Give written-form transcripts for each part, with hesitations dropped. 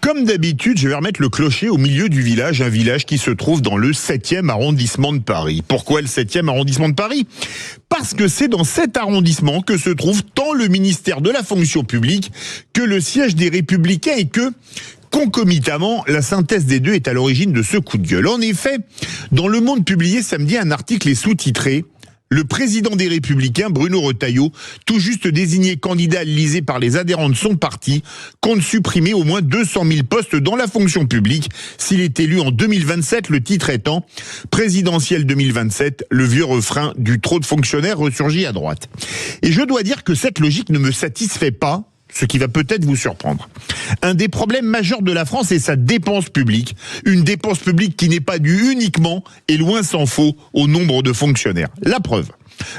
Comme d'habitude, je vais remettre le clocher au milieu du village, un village qui se trouve dans le 7e arrondissement de Paris. Pourquoi le 7e arrondissement de Paris ? Parce que c'est dans cet arrondissement que se trouve tant le ministère de la fonction publique que le siège des Républicains et que, concomitamment, la synthèse des deux est à l'origine de ce coup de gueule. En effet, dans Le Monde publié samedi, un article est sous-titré « Le président des Républicains, Bruno Retailleau, tout juste désigné candidat à l'Élysée par les adhérents de son parti, compte supprimer au moins 200 000 postes dans la fonction publique s'il est élu en 2027, le titre étant « Présidentiel 2027, le vieux refrain du trop de fonctionnaires ressurgit à droite ». Et je dois dire que cette logique ne me satisfait pas, ce qui va peut-être vous surprendre. Un des problèmes majeurs de la France est sa dépense publique. Une dépense publique qui n'est pas due uniquement, et loin s'en faut, au nombre de fonctionnaires. La preuve,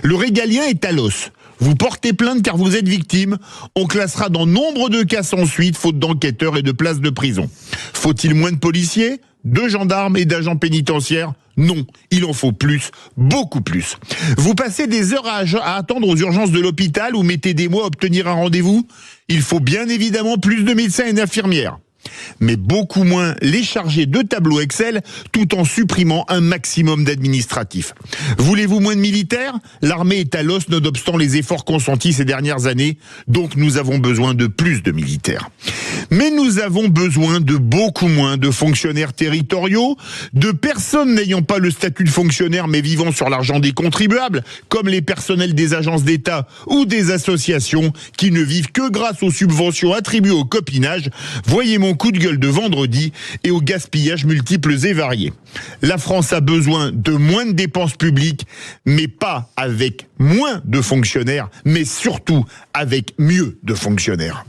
le régalien est à l'os. Vous portez plainte car vous êtes victime. On classera dans nombre de cas sans suite, faute d'enquêteurs et de places de prison. Faut-il moins de policiers, de gendarmes et d'agents pénitentiaires ? Non, il en faut plus, beaucoup plus. Vous passez des heures à attendre aux urgences de l'hôpital ou mettez des mois à obtenir un rendez-vous ? Il faut bien évidemment plus de médecins et d'infirmières. Mais beaucoup moins les chargés de tableaux Excel tout en supprimant un maximum d'administratifs. Voulez-vous moins de militaires ? L'armée est à l'os nonobstant les efforts consentis ces dernières années, donc nous avons besoin de plus de militaires. Mais nous avons besoin de beaucoup moins de fonctionnaires territoriaux, de personnes n'ayant pas le statut de fonctionnaire mais vivant sur l'argent des contribuables, comme les personnels des agences d'État ou des associations qui ne vivent que grâce aux subventions attribuées au copinage. Voyez mon coup de gueule de vendredi et au gaspillage multiples et variés. La France a besoin de moins de dépenses publiques, mais pas avec moins de fonctionnaires, mais surtout avec mieux de fonctionnaires.